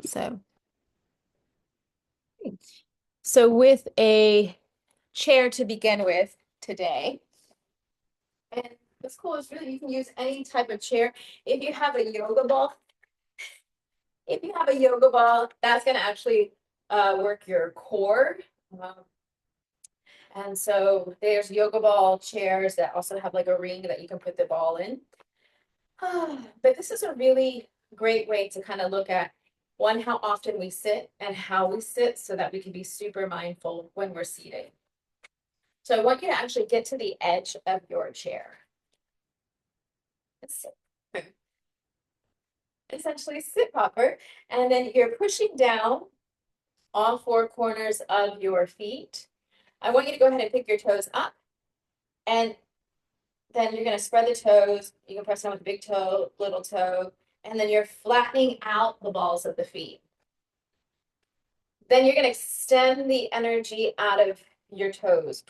So, so with a chair to begin with today, and what's cool is really you can use any type of chair. If you have a yoga ball, if you have a yoga ball, that's going to actually work your core. Um, and so there's yoga ball chairs that also have like a ring that you can put the ball in. But this is a really great way to kind of look at one, how often we sit and how we sit so that we can be super mindful when we're seated. So I want you to actually get to the edge of your chair. Essentially sit proper, and then you're pushing down all four corners of your feet. I want you to go ahead and pick your toes up, and then you're going to spread the toes. You can press down with the big toe, little toe, and then you're flattening out the balls of the feet. Then you're going to extend the energy out of your toes,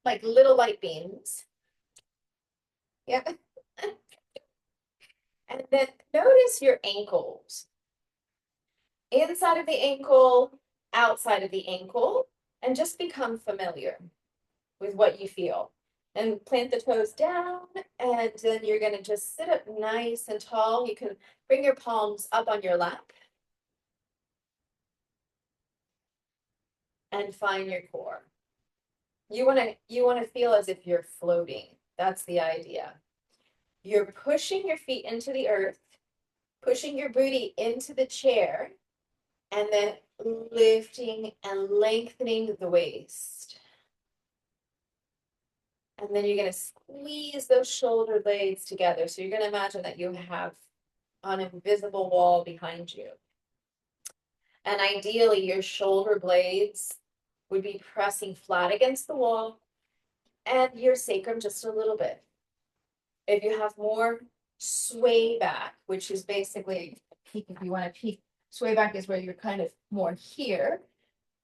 like little light beams. Yep. And then notice your ankles. Inside of the ankle, outside of the ankle, and just become familiar with what you feel. And plant the toes down, and then you're going to just sit up nice and tall. You can bring your palms up on your lap and find your core. You want to feel as if you're floating. That's the idea. You're pushing your feet into the earth, pushing your booty into the chair, and then lifting and lengthening the waist. And then you're going to squeeze those shoulder blades together. So you're going to imagine that you have an invisible wall behind you. And ideally, your shoulder blades would be pressing flat against the wall and your sacrum just a little bit. If you have more sway back, which is basically peak, if you want to peak, sway back is where you're kind of more here.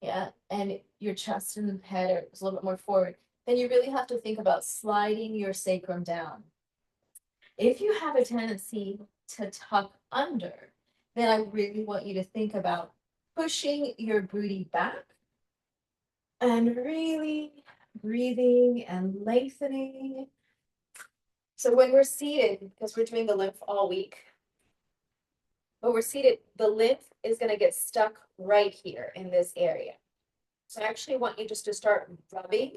Yeah. And your chest and head is a little bit more forward. Then you really have to think about sliding your sacrum down. If you have a tendency to tuck under, then I really want you to think about pushing your booty back and really breathing and lengthening. So when we're seated, because we're doing the lymph all week, when we're seated, the lymph is going to get stuck right here in this area. So I actually want you just to start rubbing.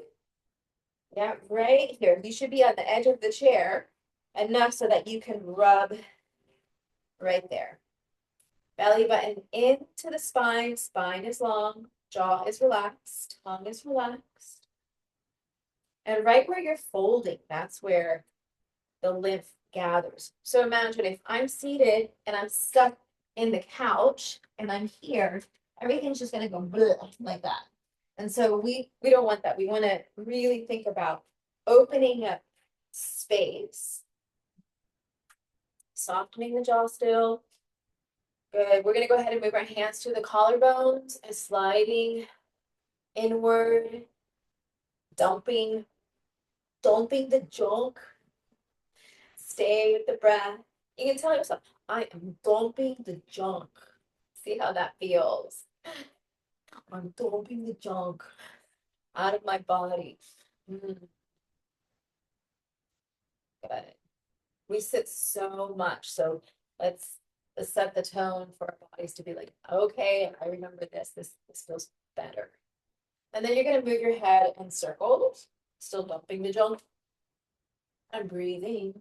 Yeah, right here. You should be on the edge of the chair enough so that you can rub right there. Belly button into the spine. Spine is long. Jaw is relaxed. Tongue is relaxed. And right where you're folding, that's where the lymph gathers. So imagine if I'm seated and I'm stuck in the couch and I'm here, everything's just going to go bleh, like that. And so we don't want that. We want to really think about opening up space, softening the jaw still. Good. We're going to go ahead and move our hands to the collarbones and sliding inward, dumping the junk. Stay with the breath. You can tell yourself, I am dumping the junk. See how that feels. I'm dumping the junk out of my body. Good. We sit so much. So let's set the tone for our bodies to be like, okay, I remember this. This feels better. And then you're going to move your head in circles, still dumping the junk and breathing.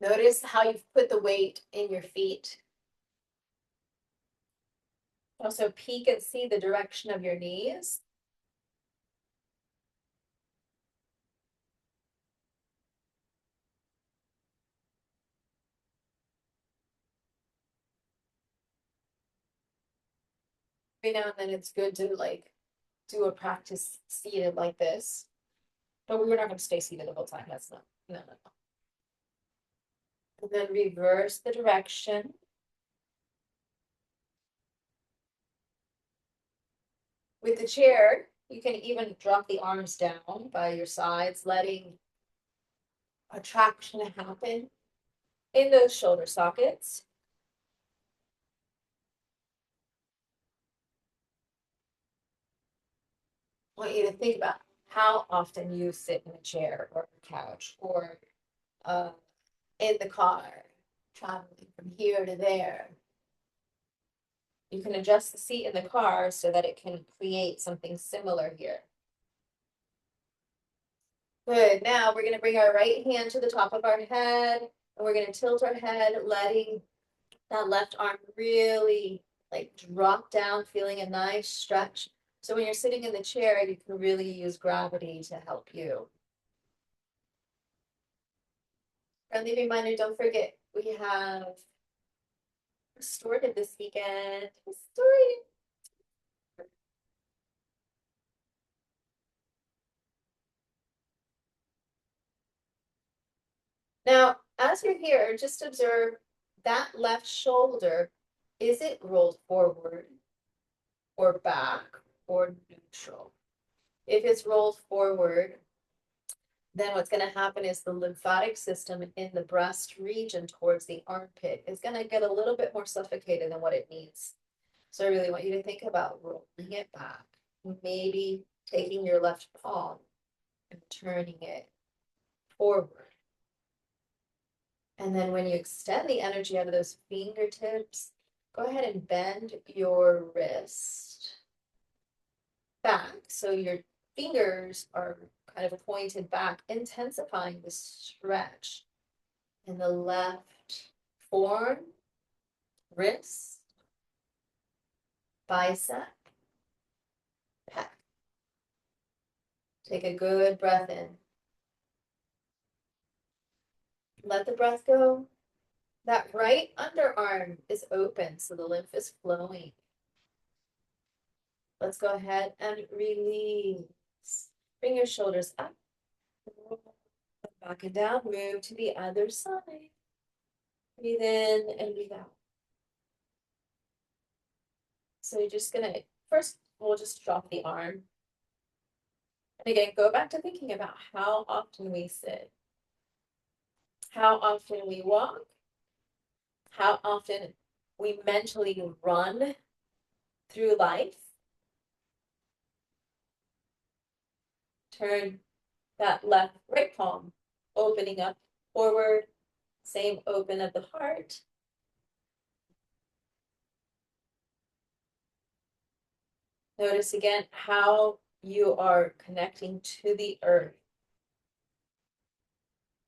Notice how you've put the weight in your feet. Also peek and see the direction of your knees. Every now and then it's good to like do a practice seated like this. But we're not going to stay seated the whole time. That's not, no. And then reverse the direction. With the chair, you can even drop the arms down by your sides, letting attraction happen in those shoulder sockets. I want you to think about how often you sit in a chair or a couch or uh, in the car, traveling from here to there. You can adjust the seat in the car so that it can create something similar here. Good. Now we're going to bring our right hand to the top of our head, and we're going to tilt our head, letting that left arm really like drop down, feeling a nice stretch. So when you're sitting in the chair, you can really use gravity to help you. Friendly reminder, don't forget, we have restorative this weekend. Restorative. Now, as you're here, just observe that left shoulder. Is it rolled forward or back or neutral? If it's rolled forward, then what's going to happen is the lymphatic system in the breast region towards the armpit is going to get a little bit more suffocated than what it needs. So I really want you to think about rolling it back, maybe taking your left palm and turning it forward. And then when you extend the energy out of those fingertips, go ahead and bend your wrist back. So your fingers are kind of pointed back, intensifying the stretch in the left forearm, wrist, bicep, pec. Take a good breath in. Let the breath go. That right underarm is open, so the lymph is flowing. Let's go ahead and release. Bring your shoulders up, back and down. Move to the other side. Breathe in and breathe out. So you're just gonna, first, we'll just drop the arm. And again, go back to thinking about how often we sit, how often we walk, how often we mentally run through life. Turn that left right palm, opening up forward, same open of the heart. Notice again how you are connecting to the earth,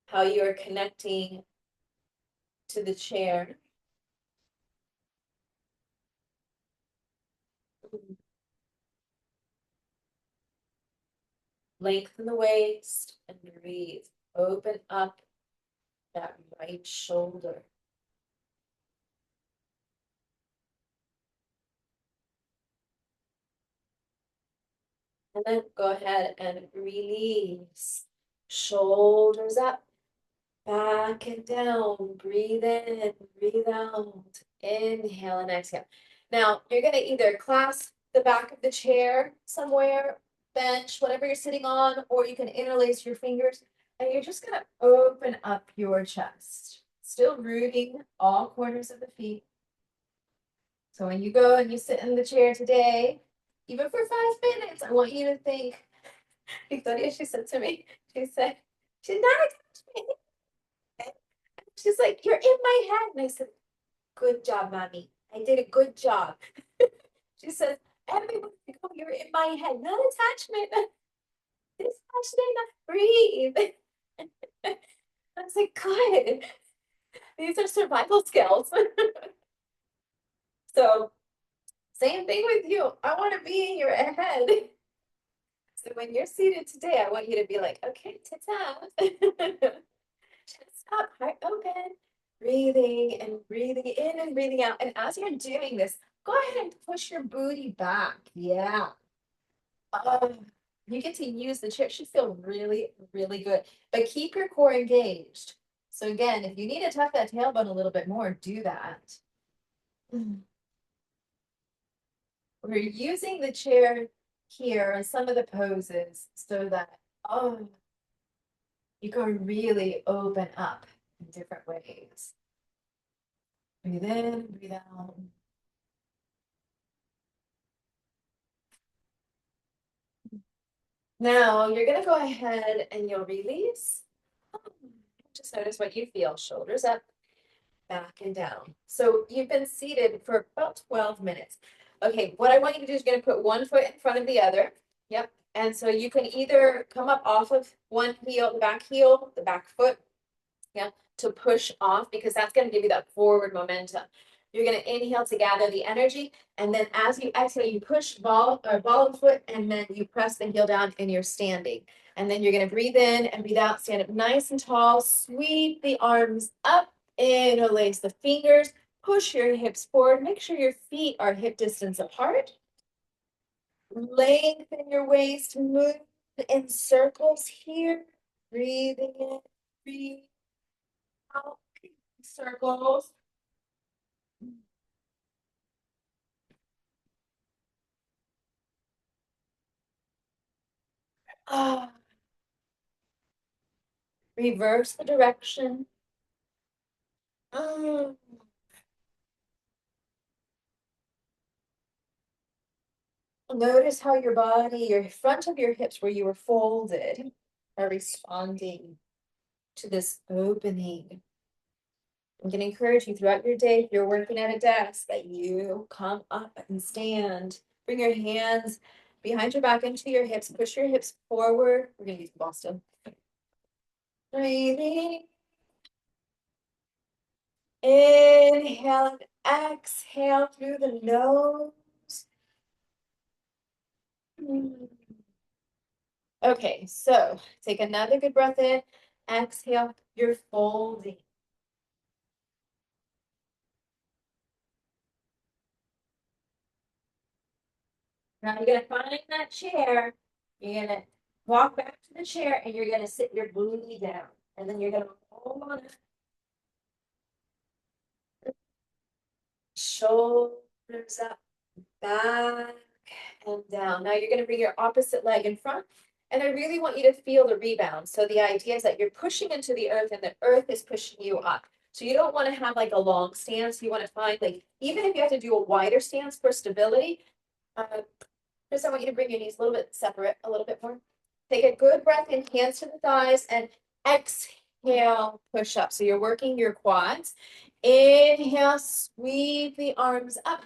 how you are connecting to the chair. Lengthen the waist and breathe. Open up that right shoulder. And then go ahead and release. Shoulders up, back and down. Breathe in, breathe out. Inhale and exhale. Now, you're going to either clasp the back of the chair somewhere, bench, whatever you're sitting on, or you can interlace your fingers, and you're just going to open up your chest. Still rooting all corners of the feet. So when you go and you sit in the chair today, even for 5 minutes, I want you to think, Victoria, she said to me, she said, she's not attached me. She's like, you're in my head. And I said, good job, mommy. I did a good job. She says, everyone's like, oh, you're in my head. Not attachment. This breathe. I was like, good. These are survival skills. So, same thing with you. I want to be in your head. So when you're seated today, I want you to be like, okay, Tata. Stop, heart open. Breathing and breathing in and breathing out. And as you're doing this, go ahead and push your booty back. Yeah. You get to use the chair. It should feel really, really good. But keep your core engaged. So again, if you need to tuck that tailbone a little bit more, do that. We're using the chair here in some of the poses so that, You can really open up in different ways. Breathe in, breathe out. Now you're gonna go ahead and you'll release. Just notice what you feel. Shoulders up, back and down. So you've been seated for about 12 minutes. Okay, what I want you to do is you're gonna put one foot in front of the other. Yep. And so you can either come up off of one heel, the back foot, yeah, to push off because that's going to give you that forward momentum. You're going to inhale to gather the energy, and then as you exhale, you push ball of foot, and then you press the heel down, and you're standing. And then you're going to breathe in and breathe out, stand up nice and tall, sweep the arms up, interlace the fingers, push your hips forward, make sure your feet are hip distance apart. Lengthen your waist, move in circles here. Breathing in, breathe out, circles. Ah, reverse the direction. Ah. Notice how your body, your front of your hips where you were folded, are responding to this opening. I'm going to encourage you throughout your day, if you're working at a desk, that you come up and stand. Bring your hands behind your back into your hips. Push your hips forward. We're going to use Boston. Breathing. Inhale and exhale through the nose. Okay, so take another good breath in. Exhale, you're folding. Now you're gonna find that chair. You're gonna walk back to the chair and you're gonna sit your booty down. And then you're gonna hold on, shoulders up, back and down. Now you're gonna bring your opposite leg in front. And I really want you to feel the rebound. So the idea is that you're pushing into the earth and the earth is pushing you up. So you don't want to have like a long stance. You want to find like, even if you have to do a wider stance for stability, just I want you to bring your knees a little bit separate, a little bit more. Take a good breath in, hands to the thighs, and exhale, push up. So you're working your quads. Inhale, sweep the arms up,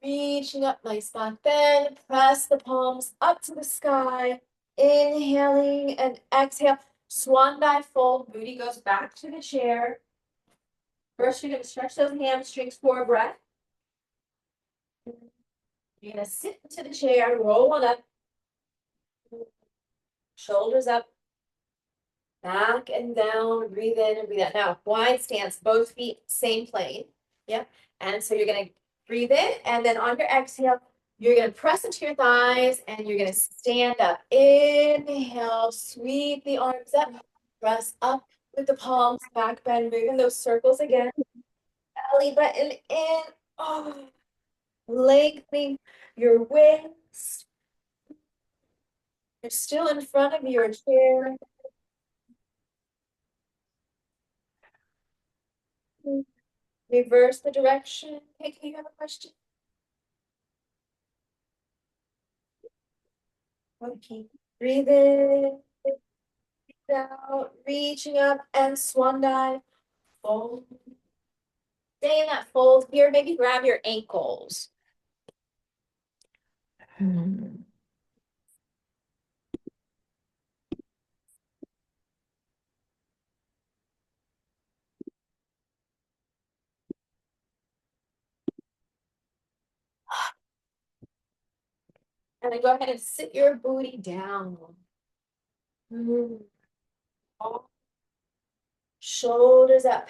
reaching up, nice back bend. Press the palms up to the sky. Inhaling and exhale. Swan dive fold, booty goes back to the chair. First, you're going to stretch those hamstrings for a breath. You're going to sit into the chair, roll on up. Shoulders up, back and down, breathe in and breathe out. Now, wide stance, both feet, same plane. Yep. And so you're going to breathe in, and then on your exhale, you're going to press into your thighs and you're going to stand up. Inhale, sweep the arms up, press up with the palms, back bend, moving those circles again. Belly button in. Oh, lengthening your waist. You're still in front of your chair. Reverse the direction. Hey, can you have a question? Okay. Breathe in, breathe out, reaching up and swan dive. Fold. Stay in that fold here. Maybe grab your ankles. And then go ahead and sit your booty down. Shoulders up,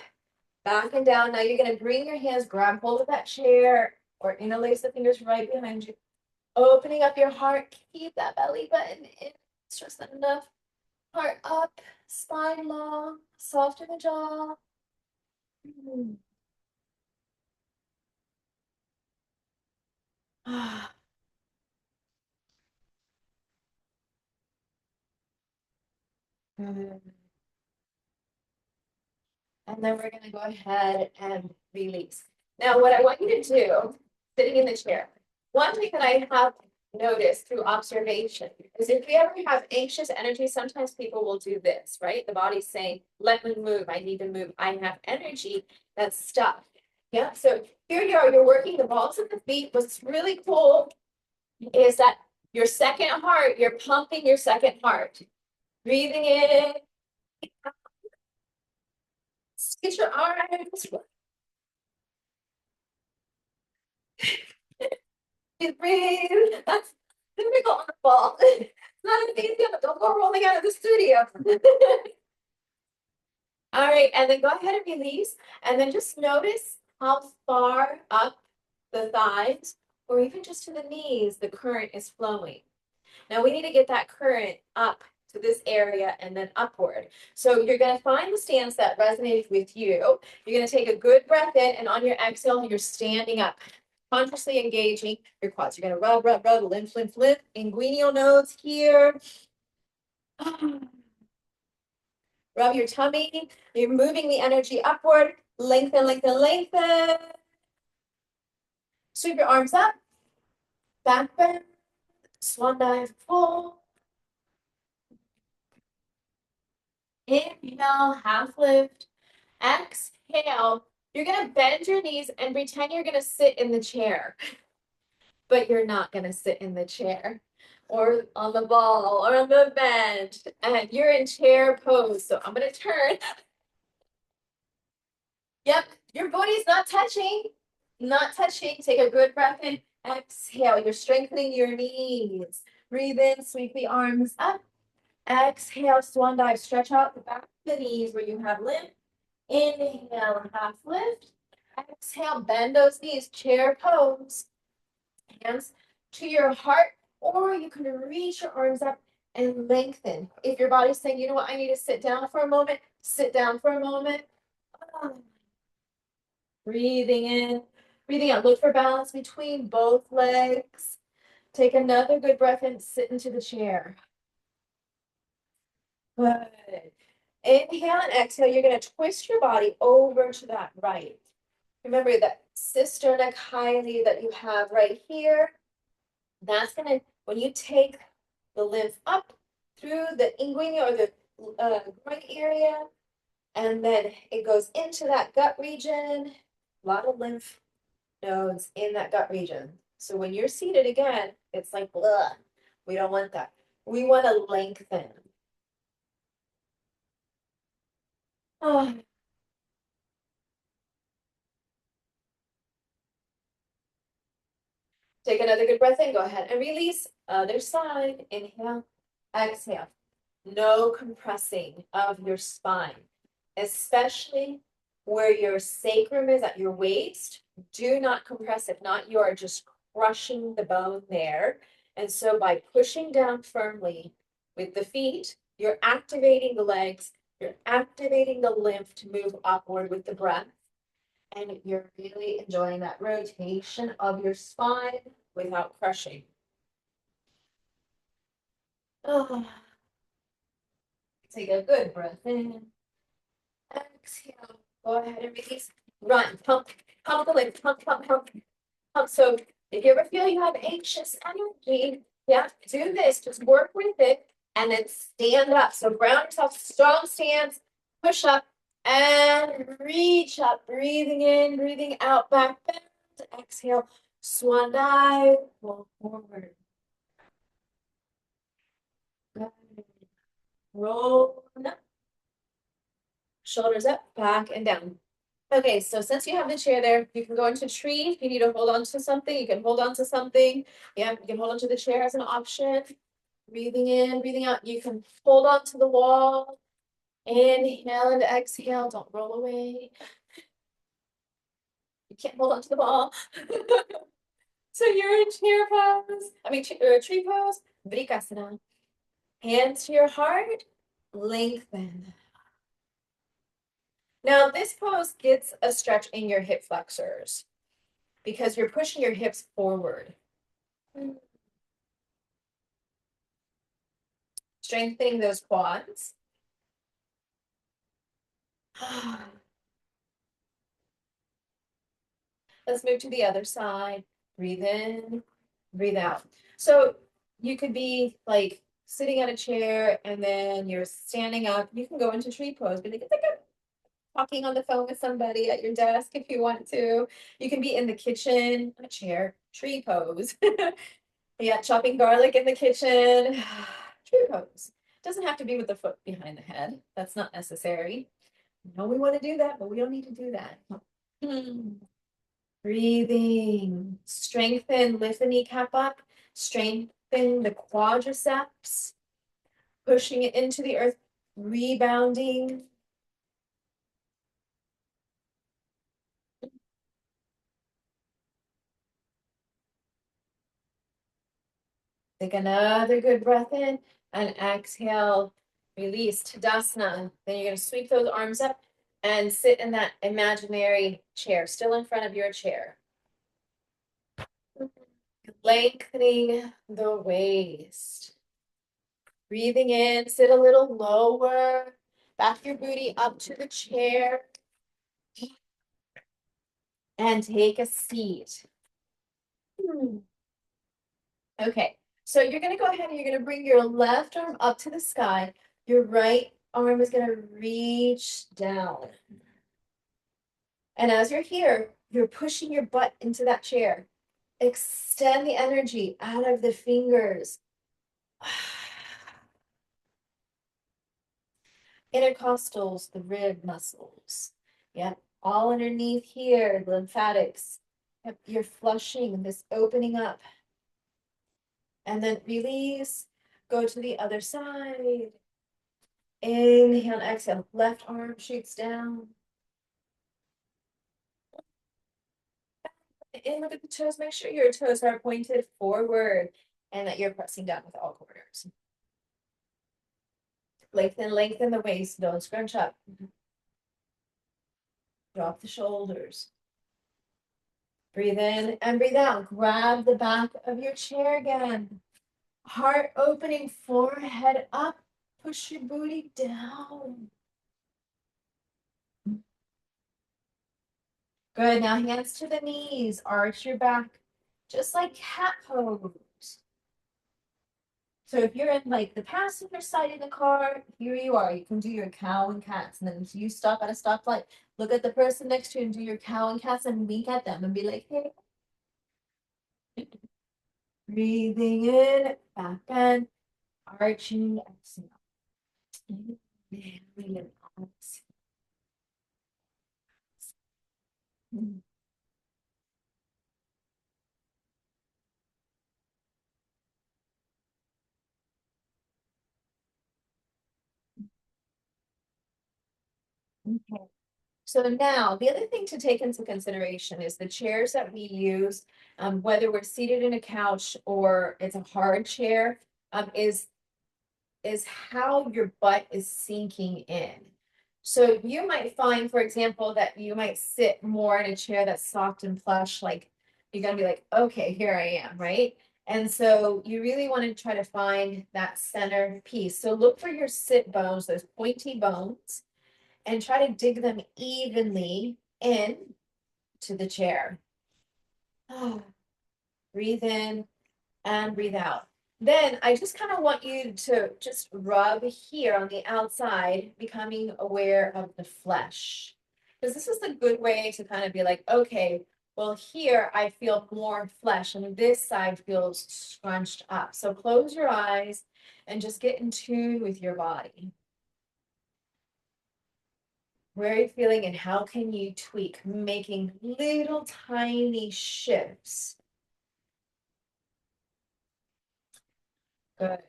back and down. Now you're going to bring your hands, grab hold of that chair, or interlace the fingers right behind you. Opening up your heart. Keep that belly button in. Stress that enough. Heart up, spine long, soften the jaw. And then we're gonna go ahead and release. Now, what I want you to do, sitting in the chair, one thing that I have noticed through observation is if we ever have anxious energy, sometimes people will do this, right? The body's saying, let me move, I need to move, I have energy that's stuck. Yeah, so here you are, you're working the balls of the feet. What's really cool is that your second heart, you're pumping your second heart. Breathing in, get your arms, breathe. That's typical on the ball. It's not an easy, but don't go rolling out of the studio. All right, and then go ahead and release, and then just notice how far up the thighs, or even just to the knees, the current is flowing. Now we need to get that current up to this area and then upward. So you're going to find the stance that resonates with you. You're going to take a good breath in, and on your exhale, you're standing up, consciously engaging your quads. You're going to rub, rub, rub, lymph, lymph, lymph, inguinal nodes here. Rub your tummy. You're moving the energy upward. Lengthen, lengthen, lengthen. Sweep your arms up. Back bend. Swan dive, full. Inhale, half lift. Exhale. You're going to bend your knees and pretend you're going to sit in the chair, but you're not going to sit in the chair or on the ball or on the bench. And you're in chair pose. So I'm going to turn. Yep, your body's not touching. Not touching. Take a good breath in. Exhale. You're strengthening your knees. Breathe in, sweep the arms up. Exhale, swan dive. Stretch out the back of the knees where you have lift. Inhale, half lift. Exhale, bend those knees, chair pose. Hands to your heart, or you can reach your arms up and lengthen. If your body's saying, you know what, I need to sit down for a moment, sit down for a moment. Breathing in, breathing out. Look for balance between both legs. Take another good breath in, sit into the chair. Good. Inhale and exhale. You're going to twist your body over to that right. Remember that cisterna that you have right here. That's going to, when you take the lymph up through the inguinal or the groin area, and then it goes into that gut region, a lot of lymph nodes in that gut region. So when you're seated again, it's like, ugh, we don't want that. We want to lengthen. Oh. Take another good breath in. Go ahead and release. Other side. Inhale. Exhale. No compressing of your spine, especially where your sacrum is at your waist. Do not compress. If not, you are just crushing the bone there. And so by pushing down firmly with the feet, you're activating the legs, you're activating the lymph to move upward with the breath. And you're really enjoying that rotation of your spine without crushing. Oh. Take a good breath in. Exhale. Go ahead and release. Run. Pump. Pump the legs. Pump, pump, pump. Pump. So if you ever feel you have anxious energy, yeah, do this. Just work with it and then stand up. So ground yourself. Strong stance. Push up and reach up. Breathing in, breathing out. Back bend. Exhale. Swan dive. Roll forward. Good. Roll up. Shoulders up, back and down. Okay, so since you have the chair there, you can go into tree. If you need to hold on to something, you can hold on to something. Yeah, you can hold on to the chair as an option. Breathing in, breathing out. You can hold on to the wall. Inhale and exhale. Don't roll away. You can't hold on to the ball. So you're in chair pose. Tree pose. Vrikasana. Hands to your heart. Lengthen. Now, this pose gets a stretch in your hip flexors because you're pushing your hips forward. Strengthening those quads. Let's move to the other side. Breathe in, breathe out. So you could be like sitting at a chair and then you're standing up. You can go into tree pose, but it's like talking on the phone with somebody at your desk if you want to. You can be in the kitchen, a chair, tree pose. Yeah, chopping garlic in the kitchen, tree pose. Doesn't have to be with the foot behind the head. That's not necessary. No, we want to do that, but we don't need to do that. Breathing. Strengthen, lift the kneecap up. Strengthen the quadriceps. Pushing it into the earth. Rebounding. Take another good breath in and exhale. Release Tadasana. Then you're going to sweep those arms up and sit in that imaginary chair, still in front of your chair. Lengthening the waist. Breathing in, sit a little lower. Back your booty up to the chair. And take a seat. Okay, so you're going to go ahead and you're going to bring your left arm up to the sky. Your right arm is going to reach down. And as you're here, you're pushing your butt into that chair. Extend the energy out of the fingers. Intercostals, the rib muscles. Yep, all underneath here, the lymphatics. Yep, you're flushing, this opening up. And then release, go to the other side. Inhale and exhale, left arm shoots down. And look at the toes, make sure your toes are pointed forward and that you're pressing down with all corners. Lengthen the waist, don't scrunch up. Drop the shoulders. Breathe in and breathe out. Grab the back of your chair again. Heart opening, forehead up. Push your booty down. Good, now hands to the knees. Arch your back, just like cat pose. So if you're in like the passenger side of the car, here you are. You can do your cow and cats. And then if you stop at a stoplight, look at the person next to you and do your cow and cats and wink at them and be like, hey. Breathing in, back bend, arching, exhale. Inhaling and exhale. Okay. So now the other thing to take into consideration is the chairs that we use, whether we're seated in a couch or it's a hard chair, is how your butt is sinking in. So you might find, for example, that you might sit more in a chair that's soft and plush, like you're gonna be like, okay, here I am, right? And so you really want to try to find that center piece. So look for your sit bones, those pointy bones, and try to dig them evenly in to the chair. Breathe in and breathe out. Then I just kind of want you to just rub here on the outside, becoming aware of the flesh. Because this is a good way to kind of be like, okay, well, here I feel more flesh and this side feels scrunched up. So close your eyes and just get in tune with your body. Where are you feeling and how can you tweak, making little tiny shifts? Good.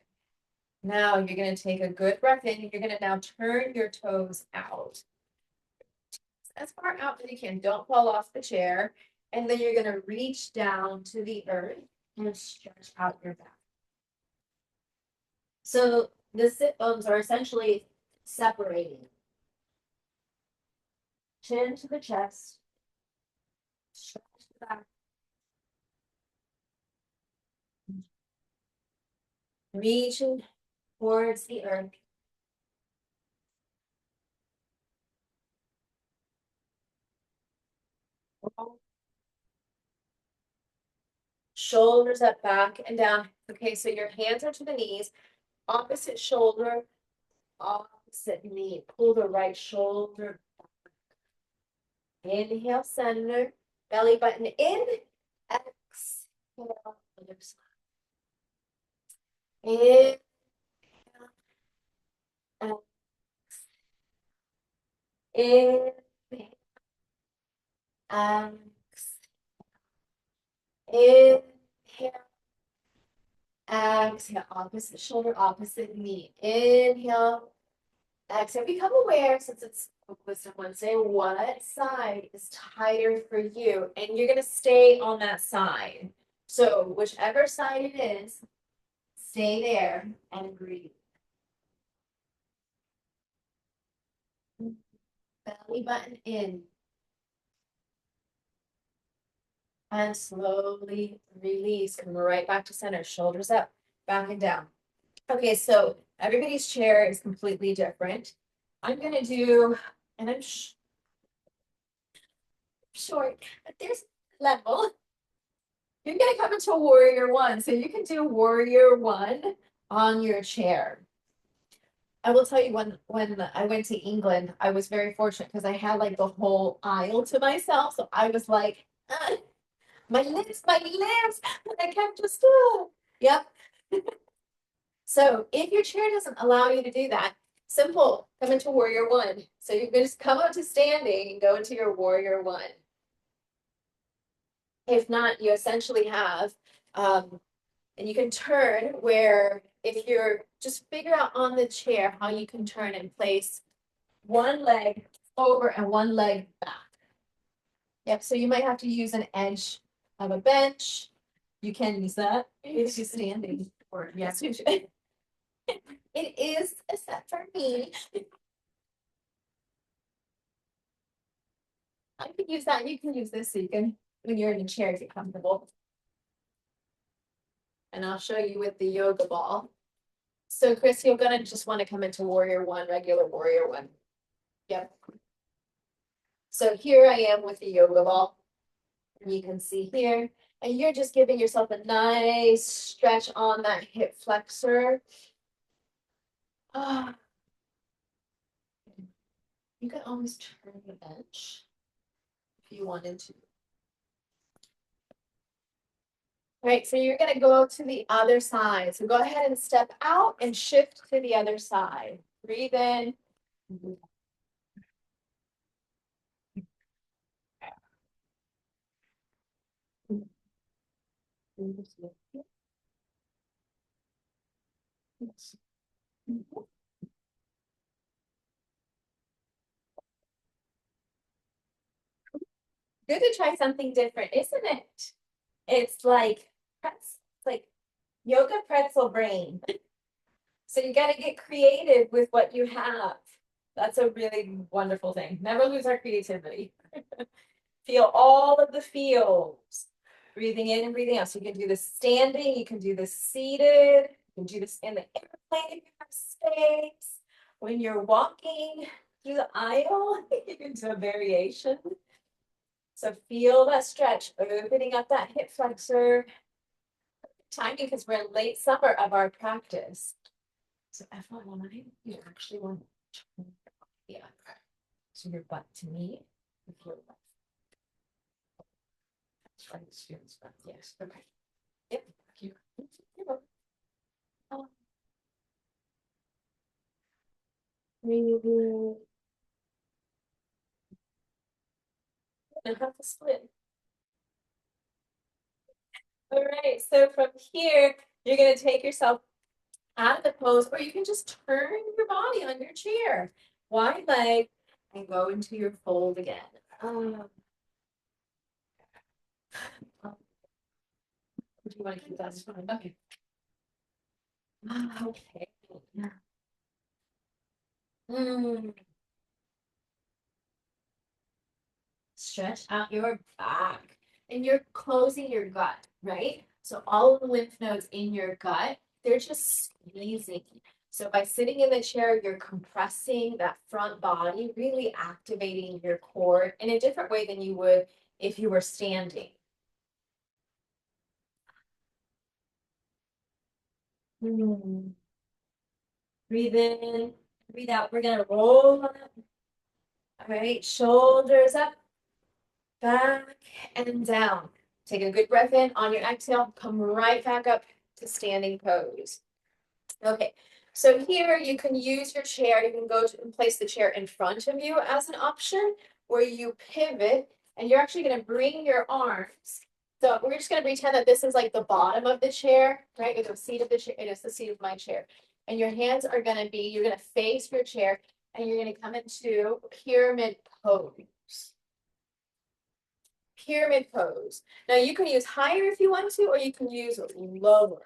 Now you're going to take a good breath in. You're going to now turn your toes out. As far out as you can. Don't fall off the chair. And then you're going to reach down to the earth and stretch out your back. So the sit bones are essentially separating. Chin to the chest. Stretch the back. Reaching towards the earth. Shoulders up, back and down. Okay, so your hands are to the knees, opposite shoulder, opposite knee. Pull the right shoulder. Inhale, center, belly button in. Exhale, other side. Inhale, exhale. Inhale, exhale. Inhale, exhale. Opposite shoulder, opposite knee. Inhale, exhale. Become aware, since it's Wisdom Wednesday, what side is tighter for you? And you're going to stay on that side. So whichever side it is, stay there and breathe. Belly button in. And slowly release. Come right back to center. Shoulders up, back and down. Okay, so everybody's chair is completely different. I'm going to do, and I'm short, but there's level. You're going to come into warrior one. So you can do warrior one on your chair. I will tell you, when I went to England, I was very fortunate because I had like the whole aisle to myself. So I was like, my lips, I kept just, yep. So if your chair doesn't allow you to do that, simple, come into warrior one. So you can just come up to standing and go into your warrior one. If not, you essentially have, and you can turn where, if you're, just figure out on the chair how you can turn and place one leg over and one leg back. Yep, so you might have to use an edge of a bench. You can use that if you're standing. Or yes, you should. It is a set for me. I could use that. You can use this so you can, when you're in a chair, get comfortable. And I'll show you with the yoga ball. So Chris, you're gonna just want to come into warrior one, regular warrior one. Yep. So here I am with the yoga ball. And you can see here, and you're just giving yourself a nice stretch on that hip flexor. Ah. You could always turn the bench if you wanted to. All right, so you're gonna go to the other side. So go ahead and step out and shift to the other side. Breathe in. Good to try something different, isn't it? It's like yoga pretzel brain. So you got to get creative with what you have. That's a really wonderful thing. Never lose our creativity. Feel all of the feels. Breathing in and breathing out. So you can do this standing, you can do this seated, you can do this in the airplane if you have space. When you're walking through the aisle, you can do a variation. So feel that stretch, opening up that hip flexor. Timing, because we're in late summer of our practice. So FYI, you actually want to turn your body up. So your butt to me with your left. That's right, students. Yes, okay. Yep, you. Breathing. And have to split. All right, so from here, you're going to take yourself out of the pose, or you can just turn your body on your chair. Wide leg and go into your fold again. Do you want to keep that? Okay. Okay. Stretch out your back, and you're closing your gut, right? So all of the lymph nodes in your gut, they're just squeezing. So by sitting in the chair, you're compressing that front body, really activating your core in a different way than you would if you were standing. Breathe in, breathe out. We're gonna roll on up. All right, shoulders up, back and down. Take a good breath in. On your exhale, come right back up to standing pose. Okay, so here you can use your chair. You can go to and place the chair in front of you as an option, where you pivot, and you're actually going to bring your arms. So we're just going to pretend that this is like the bottom of the chair, right? Or the seat of the chair. It is the seat of my chair. And your hands are going to be, you're going to face your chair, and you're going to come into pyramid pose. Pyramid pose. Now you can use higher if you want to, or you can use lower.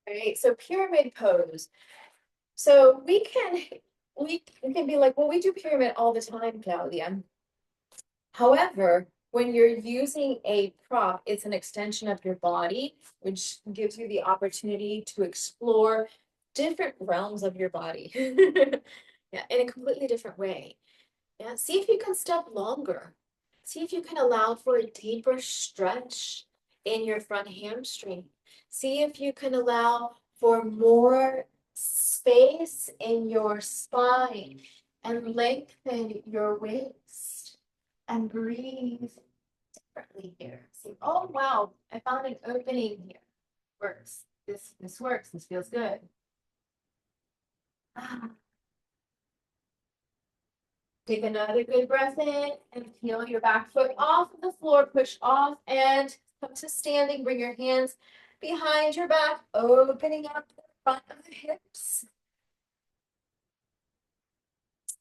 Right, so pyramid pose. So we can be like, well, we do pyramid all the time, Claudia. However, when you're using a prop, it's an extension of your body, which gives you the opportunity to explore different realms of your body. Yeah, in a completely different way. Yeah, see if you can step longer. See if you can allow for a deeper stretch in your front hamstring. See if you can allow for more space in your spine and lengthen your waist and breathe differently here. See, oh wow, I found an opening here. Works. This works. This feels good. Ah. Take another good breath in and peel your back foot off of the floor, push off and come to standing. Bring your hands behind your back, opening up the front of the hips.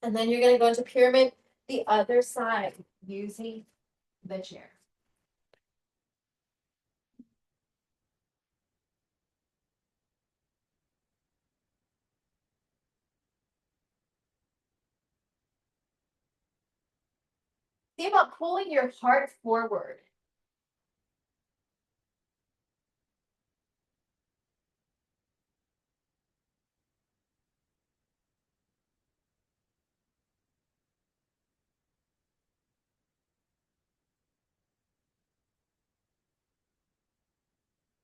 And then you're going to go into pyramid the other side using the chair. See about pulling your heart forward.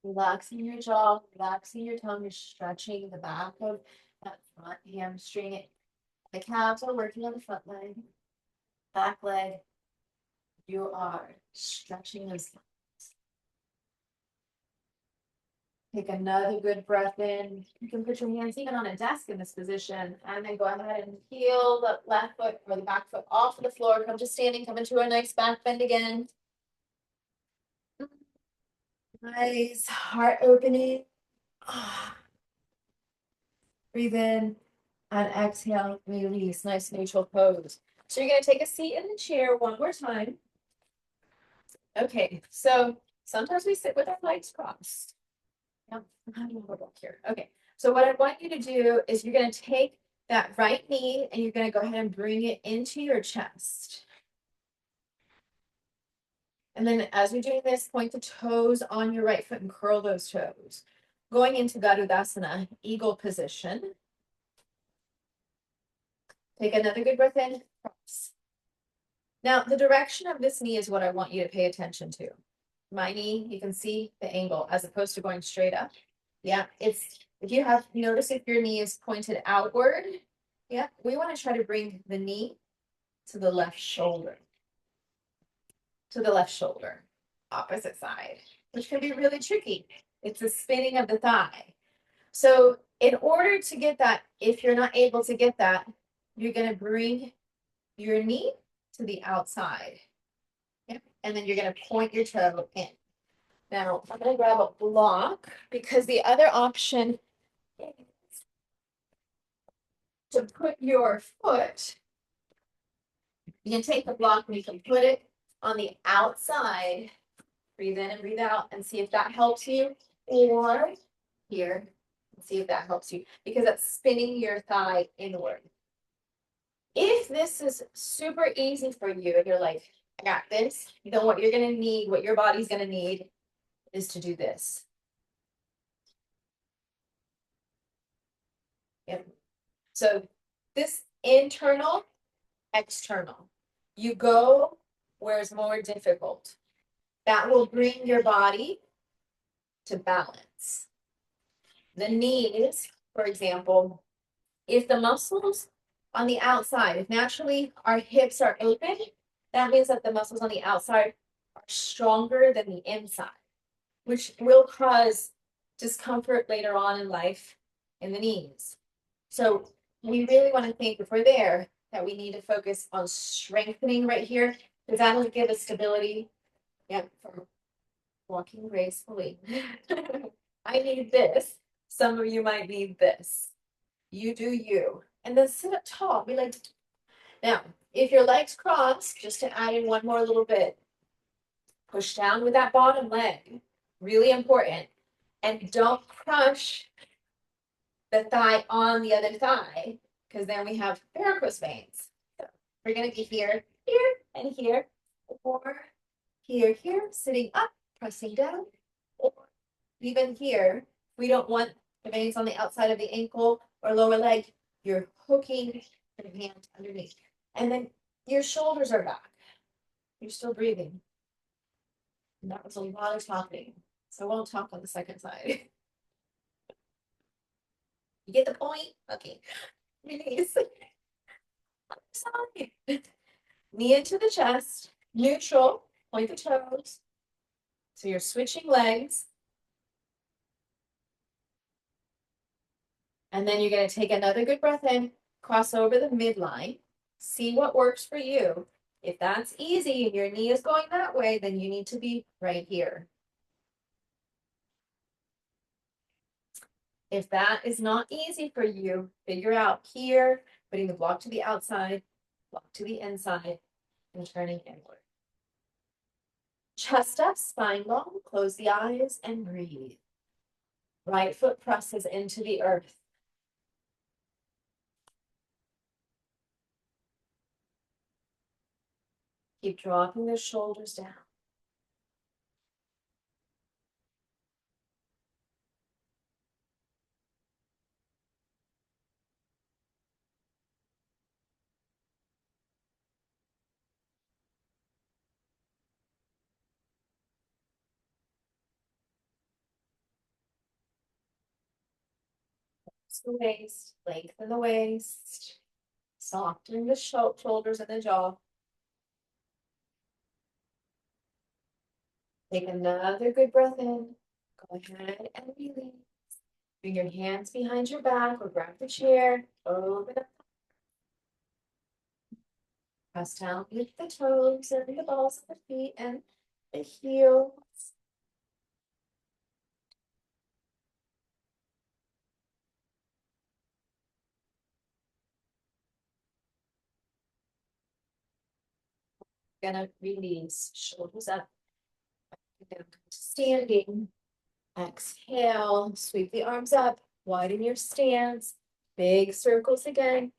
Relaxing your jaw, relaxing your tongue, you're stretching the back of that front hamstring. The calves are working on the front leg, back leg. You are stretching those. Take another good breath in. You can put your hands even on a desk in this position, and then go ahead and heel the left foot or the back foot off of the floor. Come to standing, come into a nice back bend again. Nice heart opening. Breathe in and exhale, release. Nice neutral pose. So you're going to take a seat in the chair one more time. Okay, so sometimes we sit with our legs crossed. Yep, I'm gonna go here. Okay, so what I want you to do is you're going to take that right knee and you're going to go ahead and bring it into your chest. And then as you're doing this, point the toes on your right foot and curl those toes. Going into Garudasana, eagle position. Take another good breath in, cross. Now, the direction of this knee is what I want you to pay attention to. My knee, you can see the angle as opposed to going straight up. Yeah, it's, if you have, notice if your knee is pointed outward. Yeah, we want to try to bring the knee to the left shoulder. To the left shoulder, opposite side, which can be really tricky. It's the spinning of the thigh. So in order to get that, if you're not able to get that, you're going to bring your knee to the outside. Yep. And then you're going to point your toe in. Now, I'm going to grab a block because the other option is to put your foot, you can take the block and you can put it on the outside. Breathe in and breathe out and see if that helps you. Or here, see if that helps you because that's spinning your thigh inward. If this is super easy for you and you're like, I got this, then what you're going to need, what your body's going to need is to do this. Yep. So this internal, external. You go where it's more difficult. That will bring your body to balance. The knees, for example, if the muscles on the outside, if naturally our hips are open, that means that the muscles on the outside are stronger than the inside, which will cause discomfort later on in life in the knees. So we really want to think if we're there that we need to focus on strengthening right here because that'll give us stability. Yeah, for walking gracefully. I need this. Some of you might need this. You do you. And then sit up tall. Be like, now, if your legs cross, just to add in one more little bit, push down with that bottom leg. Really important. And don't crush the thigh on the other thigh, because then we have varicose veins. So we're going to be here, here, and here, or here, here, sitting up, pressing down, or even here. We don't want the veins on the outside of the ankle or lower leg. You're hooking your hand underneath. And then your shoulders are back. You're still breathing. And that was a lot of talking. So I won't talk on the second side. You get the point? Okay. Release. Side. Knee into the chest. Neutral. Point the toes. So you're switching legs. And then you're going to take another good breath in. Cross over the midline. See what works for you. If that's easy and your knee is going that way, then you need to be right here. If that is not easy for you, figure out here, putting the block to the outside, block to the inside, and turning inward. Chest up, spine long, close the eyes and breathe. Right foot presses into the earth. Keep dropping the shoulders down. The waist, lengthen the waist, soften the shoulders and the jaw. Take another good breath in. Go ahead and release. Bring your hands behind your back or grab the chair. Open up. Press down with the toes and the balls of the feet and the heels. Gonna release, shoulders up, down to standing. Exhale, sweep the arms up, widen your stance, big circles again.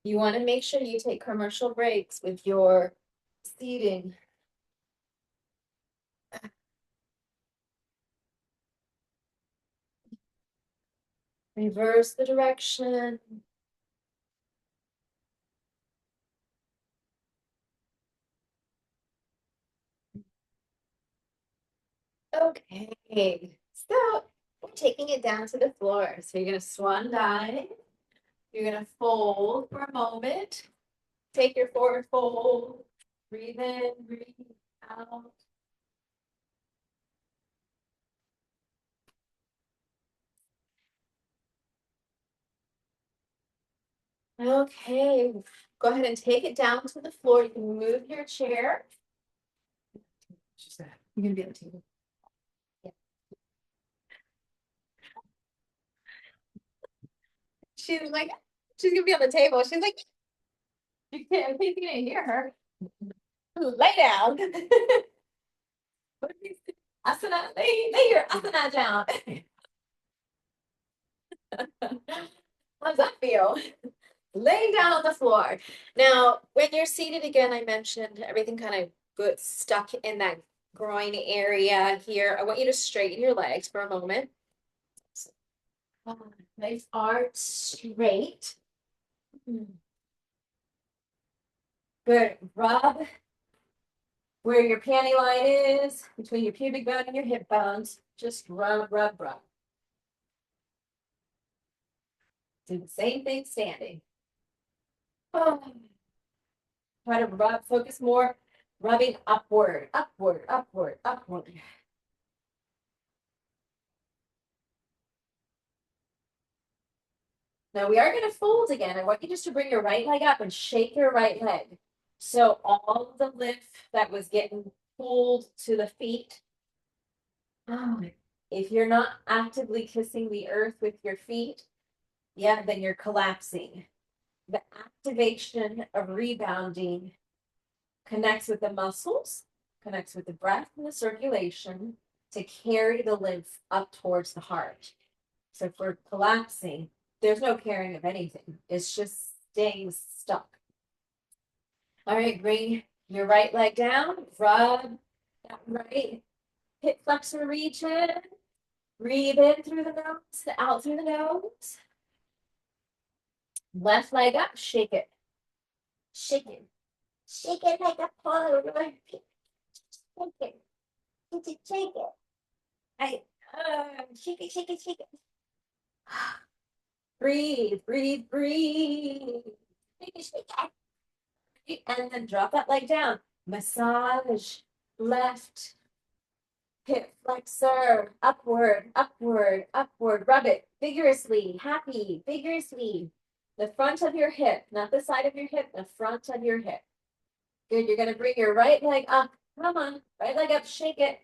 You want to make sure you take commercial breaks with your seating. Reverse the direction. Okay, so we're taking it down to the floor. So you're gonna swan dive. You're gonna fold for a moment. Take your forward fold. Breathe in, breathe out. Okay, go ahead and take it down to the floor. You can move your chair. You're gonna be on the table. Yeah. She's like, she's gonna be on the table. She's like, you can't, you can't hear her. Lay down. Asana, lay your asana down. How does that feel? Laying down on the floor. Now, when you're seated again, I mentioned everything kind of good stuck in that groin area here. I want you to straighten your legs for a moment. Nice arms straight. Good. Rub where your panty line is, between your pubic bone and your hip bones. Just rub, rub, rub. Do the same thing standing. Oh. Try to rub, focus more, rubbing upward, upward, upward, upward. Now we are going to fold again. I want you just to bring your right leg up and shake your right leg. So all the lymph that was getting pulled to the feet. Oh, if you're not actively kissing the earth with your feet, yeah, then you're collapsing. The activation of rebounding connects with the muscles, connects with the breath and the circulation to carry the lymph up towards the heart. So if we're collapsing, there's no carrying of anything. It's just staying stuck. All right, bring your right leg down, rub that right hip flexor region. Breathe in through the nose, out through the nose. Left leg up, shake it. Shake it. Shake it like a Polaroid. Shake it. Shake it, shake it. Shake it, shake it, shake it. Breathe, breathe, breathe. Shake it, shake it. And then drop that leg down. Massage left hip flexor. Upward, upward, upward. Rub it vigorously, happy, vigorously. The front of your hip, not the side of your hip, the front of your hip. Good. You're going to bring your right leg up. Come on. Right leg up. Shake it.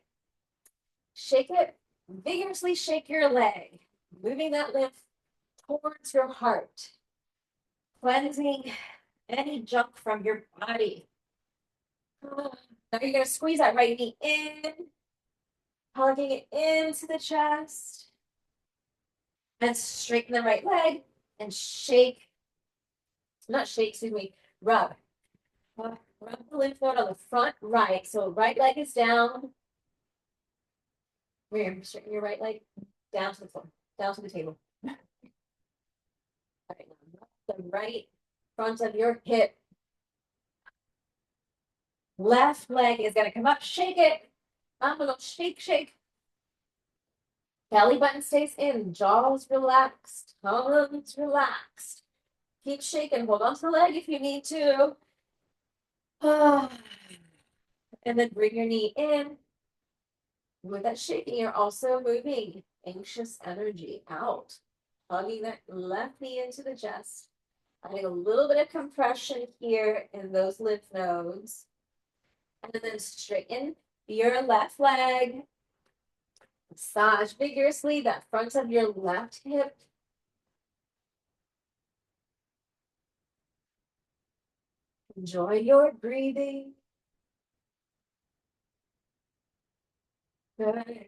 Shake it. Vigorously shake your leg. Moving that lymph towards your heart. Cleansing any junk from your body. Now you're going to squeeze that right knee in. Hugging it into the chest. And straighten the right leg. And shake. Not shake, excuse me. Rub. Rub the lymph node on the front right. So right leg is down. Straighten your right leg down to the floor, down to the table. All right, now the right front of your hip. Left leg is going to come up. Shake it. I'm going to shake, shake. Belly button stays in. Jaws relaxed. Tongues relaxed. Keep shaking. Hold on to the leg if you need to. And then bring your knee in. With that shaking, you're also moving anxious energy out. Hugging that left knee into the chest. Adding a little bit of compression here in those lymph nodes. And then straighten your left leg. Massage vigorously that front of your left hip. Enjoy your breathing. Good.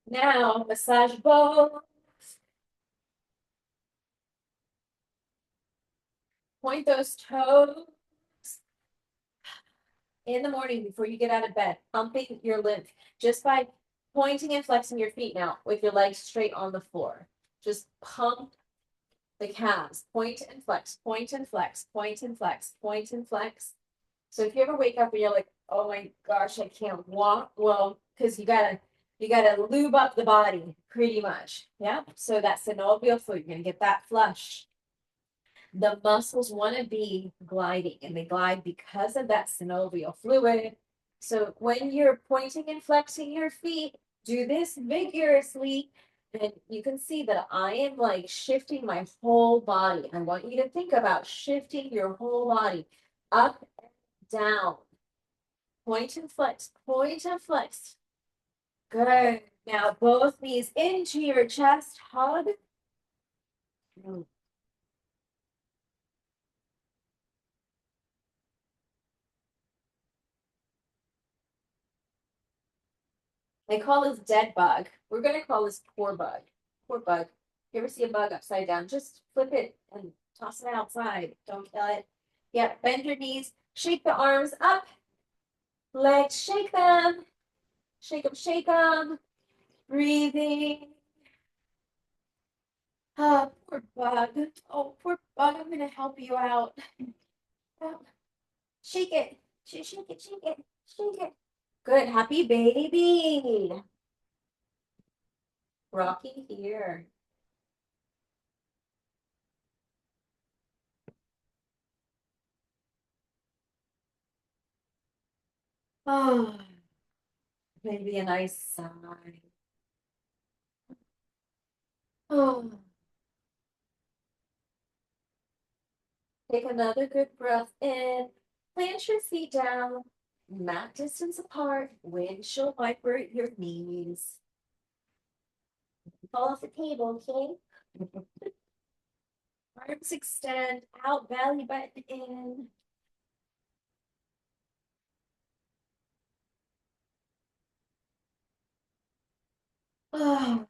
Now, massage both. Point those toes in the morning before you get out of bed, pumping your lymph just by pointing and flexing your feet now with your legs straight on the floor. Just pump the calves, point and flex, point and flex, point and flex, point and flex. So if you ever wake up and you're like, oh my gosh, I can't walk, well, because you gotta lube up the body pretty much. Yeah. So that synovial fluid, you're gonna get that flush. The muscles want to be gliding, and they glide because of that synovial fluid. So when you're pointing and flexing your feet, do this vigorously. And you can see that I am like shifting my whole body. I want you to think about shifting your whole body up and down. Point and flex, point and flex. Good. Now both knees into your chest, hug. They call this dead bug. We're going to call this poor bug. Poor bug. You ever see a bug upside down? Just flip it and toss it outside. Don't kill it. Yeah, bend your knees. Shake the arms up. Legs, shake them. Shake them, shake them. Breathing. Ah, poor bug. Oh, poor bug. I'm gonna help you out. Oh, shake it. Shake it, shake it, shake it. Good. Happy baby. Rocky here. Oh, maybe a nice sigh. Oh, take another good breath in. Plant your feet down, mat distance apart. Windshield wiper your knees. Fall off the table, okay? Arms extend out, belly button in. Oh,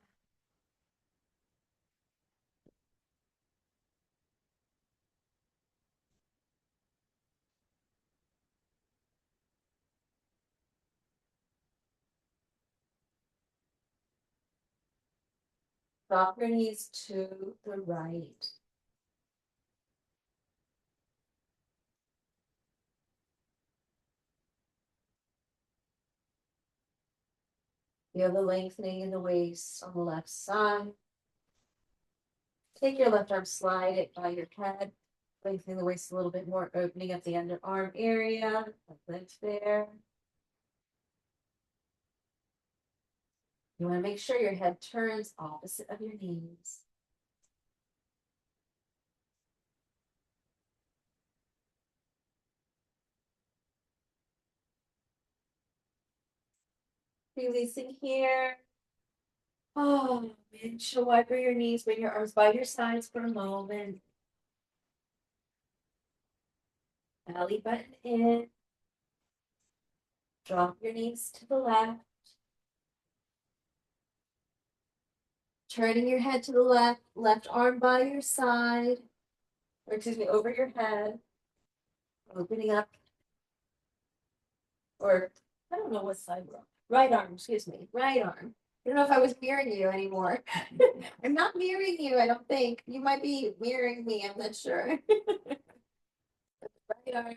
drop your knees to the right. Feel the lengthening in the waist on the left side. Take your left arm, slide it by your head, lengthening the waist a little bit more, opening up the underarm area. Lift there. You want to make sure your head turns opposite of your knees. Releasing here. Oh, windshield wiper your knees, bring your arms by your sides for a moment. Belly button in. Drop your knees to the left. Turning your head to the left, left arm by your side, or excuse me, over your head. Opening up, or I don't know what side we're on. Right arm, excuse me, right arm. I don't know if I was mirroring you anymore. I'm not mirroring you, I don't think. You might be mirroring me, I'm not sure. Right arm,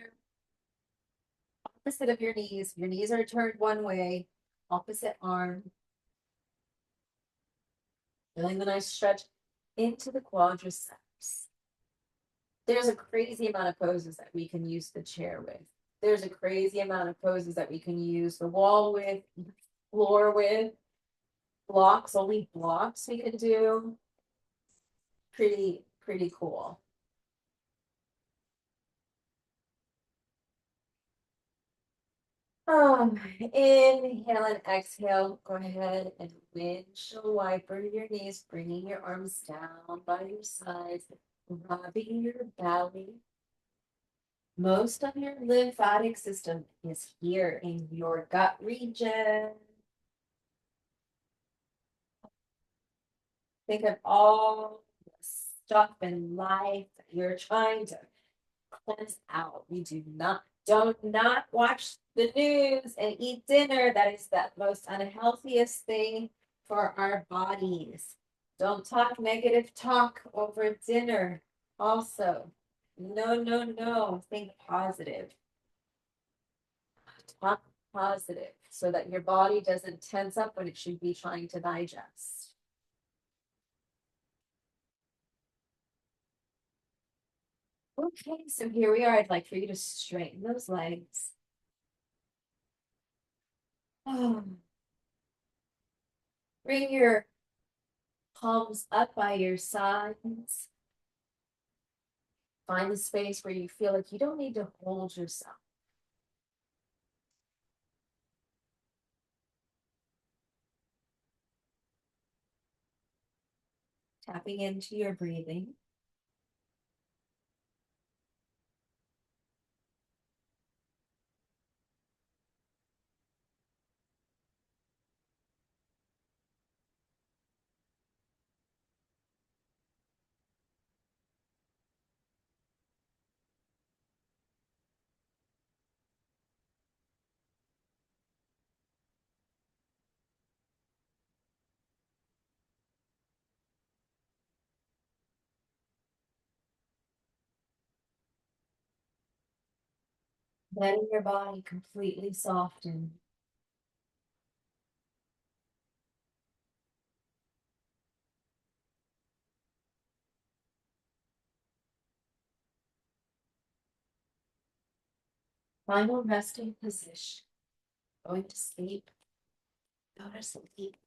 opposite of your knees. Your knees are turned one way, opposite arm. Feeling the nice stretch into the quadriceps. There's a crazy amount of poses that we can use the chair with. There's a crazy amount of poses that we can use the wall with, floor with, blocks, only blocks we can do. Pretty cool. Inhale and exhale. Go ahead and windshield wiper your knees, bringing your arms down by your sides, rubbing your belly. Most of your lymphatic system is here in your gut region. Think of all the stuff in life that you're trying to cleanse out. We do not watch the news and eat dinner. That is the most unhealthiest thing for our bodies. Don't talk negative talk over dinner. Also, no, no, no. Think positive. Talk positive so that your body doesn't tense up when it should be trying to digest. Okay, so here we are. I'd like for you to straighten those legs. Oh. Bring your palms up by your sides. Find the space where you feel like you don't need to hold yourself. Tapping into your breathing. letting your body completely soften. Final resting position. Going to sleep. Go to sleep.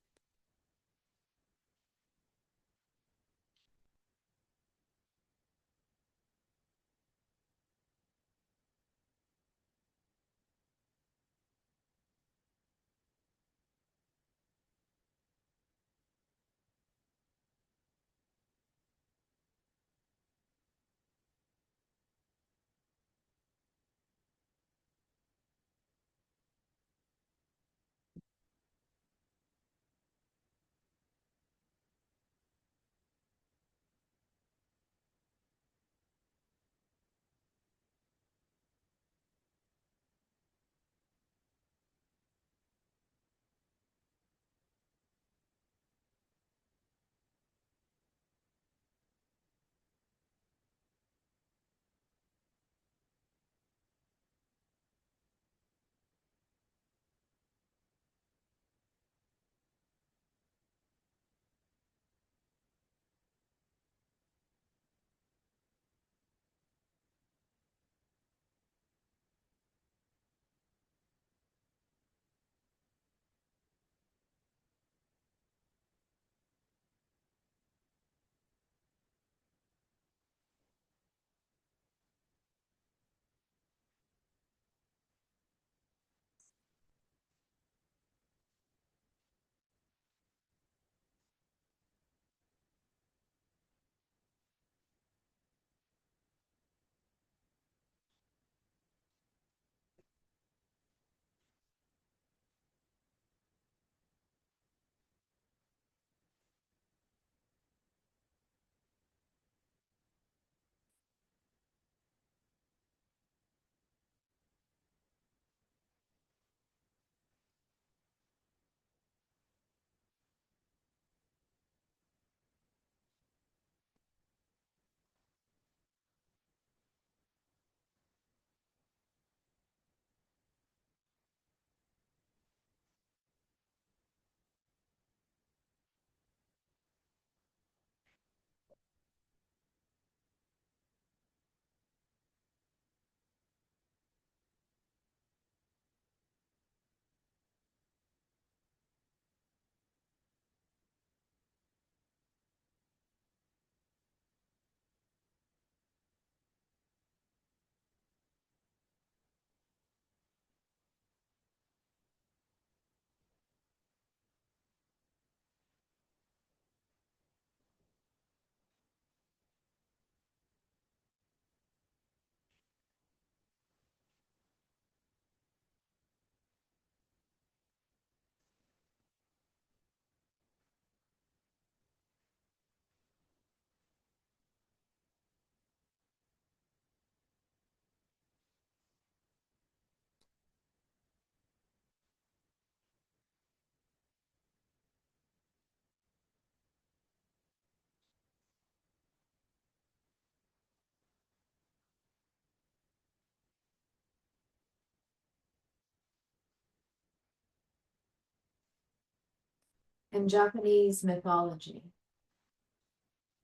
In Japanese mythology,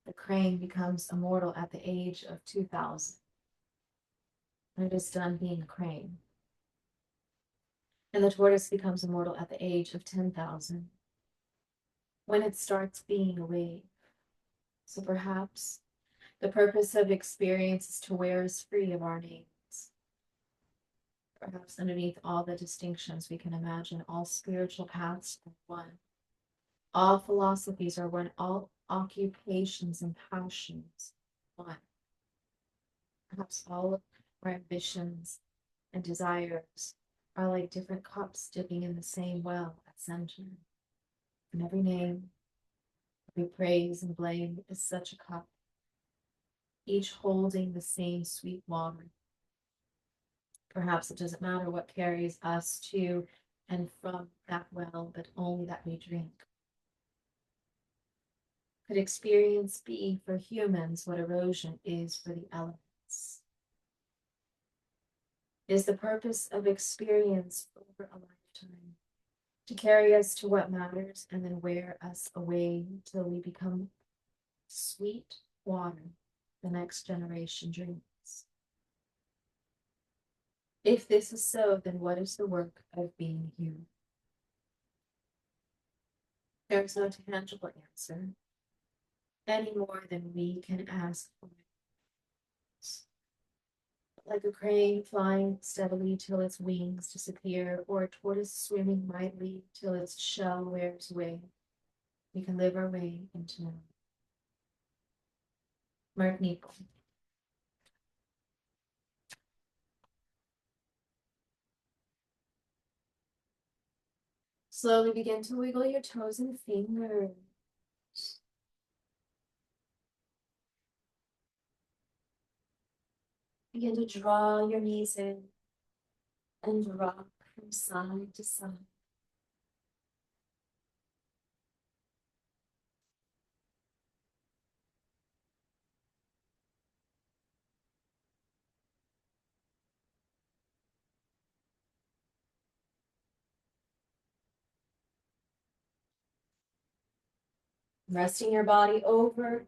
the crane becomes immortal at the age of 2000 when it is done being a crane. And the tortoise becomes immortal at the age of 10,000 when it starts being a wave. So perhaps the purpose of experience is to wear us free of our names. Perhaps underneath all the distinctions we can imagine, all spiritual paths are one. All philosophies are one, all occupations and passions one. Perhaps all of our ambitions and desires are like different cups dipping in the same well at center. And every name, every praise and blame is such a cup, each holding the same sweet water. Perhaps it doesn't matter what carries us to and from that well, but only that we drink. Could experience be for humans what erosion is for the elements? is the purpose of experience over a lifetime, to carry us to what matters and then wear us away till we become sweet water the next generation drinks. If this is so, then what is the work of being here? There is no tangible answer, any more than we can ask for it. Like a crane flying steadily till its wings disappear, or a tortoise swimming mightily till its shell wears away, we can live our way into now. Mark Neeple. Slowly begin to wiggle your toes and fingers. Begin to draw your knees in and rock from side to side. Resting your body over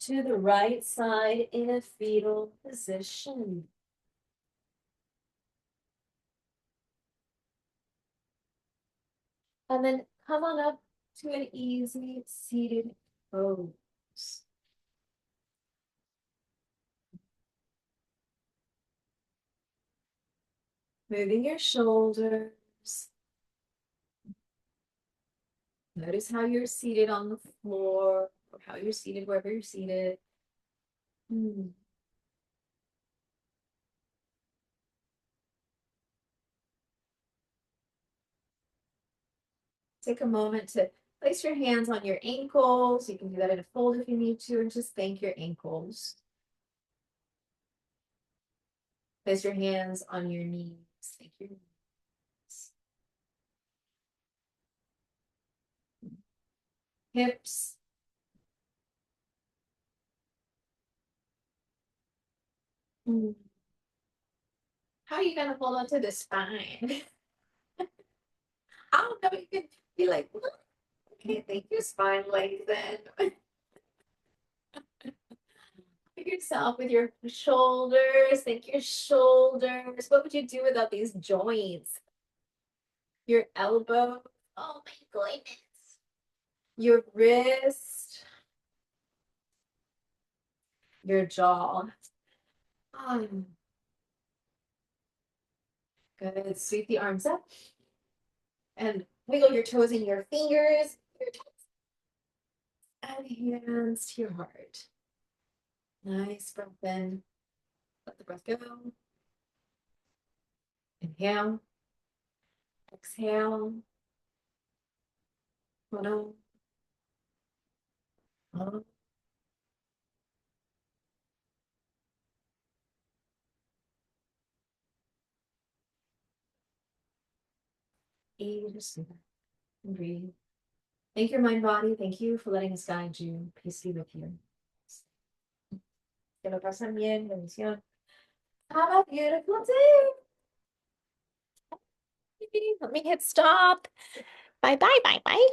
to the right side in a fetal position. And then come on up to an easy seated pose. Moving your shoulders. Notice how you're seated on the floor, or how you're seated wherever you're seated. Take a moment to place your hands on your ankles. You can do that in a fold if you need to, and just thank your ankles. Place your hands on your knees. Thank your knees. Hips. How are you gonna hold on to the spine? I don't know. You could be like, okay, thank you, spine lengthen. Pick yourself with your shoulders. Thank your shoulders. What would you do without these joints? Your elbow. Oh my goodness. Your wrist. Your jaw. Um, Good. Sweep the arms up and wiggle your toes and your fingers. Your toes and hands to your heart. Nice breath in. Let the breath go. Inhale. Exhale. Hold on. Hold on. And just and breathe. Thank your mind, body. Thank you for letting us guide you. Peace be with you. Que lo pasen bien. Bendición. Have a beautiful day. Let me hit stop. Bye, bye, bye, bye.